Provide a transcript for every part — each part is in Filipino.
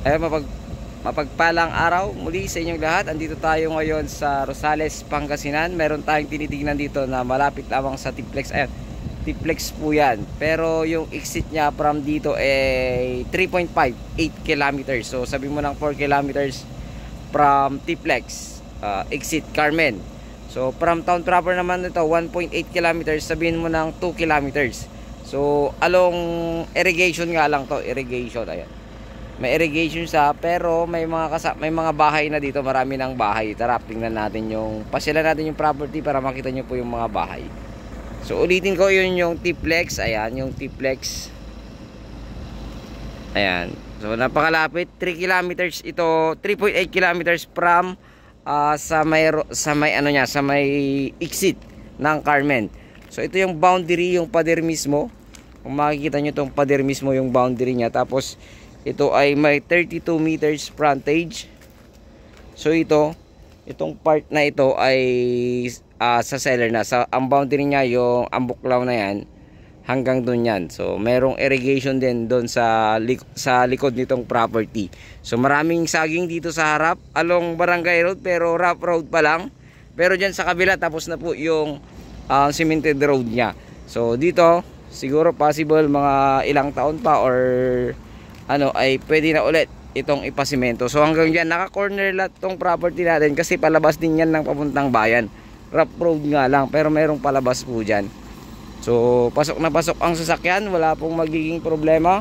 Ay, mapagpalang araw muli sa inyong lahat. Andito tayo ngayon sa Rosales, Pangasinan. Meron tayong tinitingnan dito na malapit lamang sa Tiplex. Ayan, Tiplex po yan. Pero yung exit niya from dito ay 3.5, 8 kilometers. So sabi mo ng 4 kilometers from Tiplex, exit Carmen. So from town proper naman ito 1.8 kilometers, sabihin mo ng 2 kilometers. So along irrigation nga lang to, irrigation. Ayan, may irrigation sa, pero may mga bahay na dito, marami ng bahay. Tara, tingnan natin pasyalan natin yung property para makita nyo po yung mga bahay. So ulitin ko, yun yung Tiplex. Ayan, yung Tiplex. Ayan. So napakalapit, 3 kilometers ito, 3.8 kilometers from sa may exit ng Carmen. So ito yung boundary, yung pader mismo. Kung makikita nyo itong pader mismo, yung boundary nya. Tapos ito ay may 32 meters frontage. So itong part na ito ay sa seller na. Ang boundary niya, yung ambuklaw na yan, hanggang doon yan. So merong irrigation din doon sa likod nitong property. So maraming saging dito sa harap along Barangay Road, pero rough road pa lang. Pero dyan sa kabila tapos na po yung cemented road niya. So dito siguro possible mga ilang taon pa or ay pwede na ulit itong ipasimento. So hanggang dyan naka-corner lot tong property natin, kasi palabas din yan ng papuntang bayan. Rough road nga lang, pero merong palabas po dyan. So pasok na pasok ang sasakyan, wala pong magiging problema.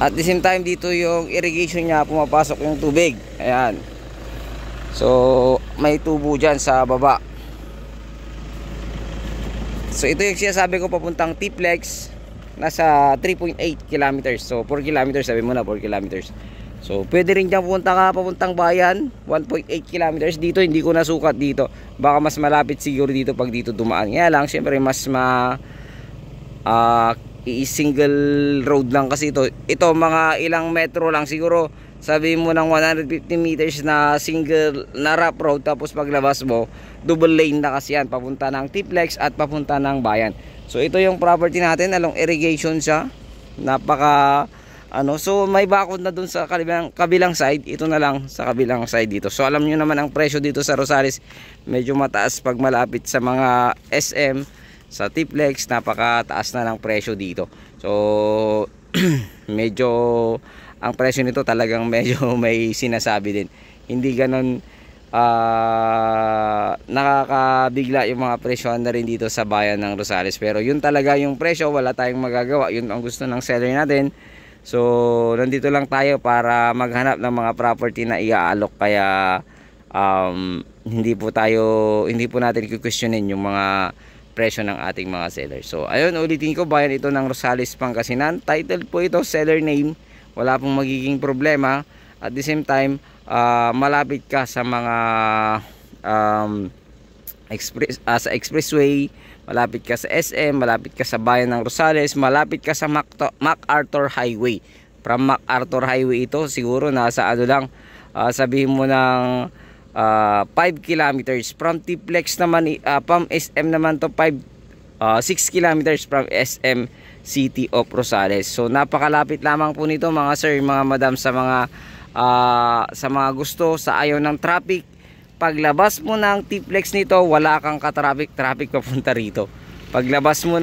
At the same time, dito yung irrigation nya, pumapasok yung tubig. Ayan. So may tubo dyan sa baba. So ito yung sinasabi ko, papuntang Tiplex, nasa 3.8 kilometers. So 4 kilometers, sabi mo na 4 kilometers. So pwede rin dyan pupunta ka papuntang bayan, 1.8 kilometers. Dito hindi ko nasukat dito, baka mas malapit siguro dito pag dito dumaan. Kaya lang syempre mas single road lang kasi ito mga ilang metro lang siguro. Sabi mo ng 150 meters na single na rough road, tapos paglabas mo double lane na kasi yan, papunta ng Tiplex at papunta ng bayan. So ito yung property natin, along irrigation siya. So may bakod na dun sa kabilang side. Ito na lang sa kabilang side dito. So alam nyo naman ang presyo dito sa Rosales, medyo mataas pag malapit sa mga SM. Sa Tiplex, napakataas na ng presyo dito. So medyo ang presyo nito talagang medyo may sinasabi din. Hindi ganon nakakabigla yung mga presyohan na rin dito sa bayan ng Rosales. Pero yun talaga yung presyo, wala tayong magagawa. Yun ang gusto ng seller natin. So nandito lang tayo para maghanap ng mga property na iaalok. Kaya hindi po natin i-questionin yung mga presyo ng ating mga seller. So ayun, ulitin ko, bayan ito ng Rosales, Pangasinan. Title po ito, seller name. Wala pong magiging problema. At the same time, malapit ka sa mga sa expressway, malapit ka sa SM, malapit ka sa bayan ng Rosales, malapit ka sa MacArthur Highway. From MacArthur Highway ito, siguro nasa lang, sabihin mo ng 5 kilometers. From Tiplex naman, from SM naman to 6 kilometers from SM City of Rosales. So napakalapit lamang po nito mga sir, mga madam, sa mga gusto, sa ayaw ng traffic. Paglabas mo ng Tiplex nito, wala kang ka-traffic papunta rito. Paglabas mo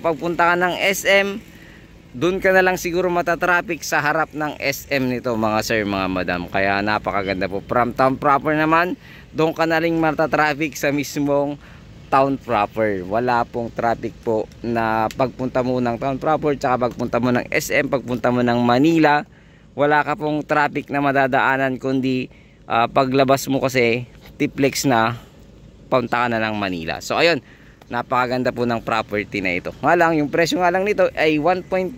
pagpunta ka ng SM, doon ka na lang siguro matatraffic sa harap ng SM nito mga sir, mga madam. Kaya napakaganda po. From town proper naman, doon ka na rin matatraffic sa mismong town proper. Wala pong traffic po na pagpunta mo ng town proper, tsaka pagpunta mo ng SM, pagpunta mo ng Manila, wala ka pong traffic na madadaanan, kundi paglabas mo kasi Tiplex na, punta ka na ng Manila. So ayun, napakaganda po ng property na ito. Nga lang, yung presyo nga lang nito ay 1.5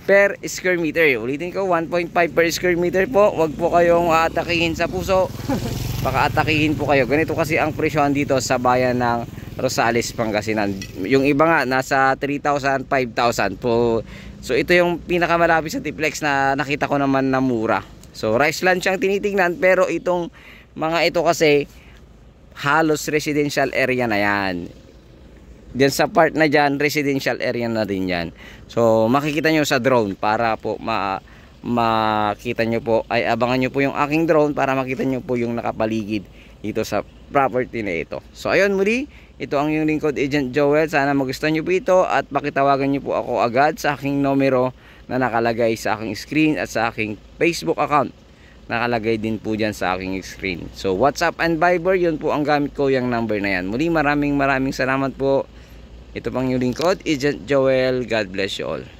per square meter. Ulitin ko, 1.5 per square meter po. Huwag po kayong atakihin sa puso. Baka atakihin po kayo. Ganito kasi ang presyohan dito sa bayan ng Rosales, Pangasinan. Yung iba nga nasa 3,000, 5,000 po. So ito yung pinakamalapit sa Tiplex na nakita ko naman na mura. So rice land siyang tinitingnan, pero itong mga ito kasi halos residential area na yan. Diyan sa part na dyan, residential area na din yan. So makikita nyo sa drone para po makita nyo po, ay abangan nyo po yung aking drone para makita nyo po yung nakapaligid dito sa property na ito. So ayun, muli, ito ang yung lingkod, Agent Joel. Sana magustuhan nyo po ito at pakitawagan nyo po ako agad sa aking numero na nakalagay sa aking screen at sa aking Facebook account. Nakalagay din po dyan sa aking screen. So WhatsApp and Viber, yun po ang gamit ko, yung number na yan. Muli, maraming salamat po. Ito pang yung lingkod, Agent Joel. God bless you all.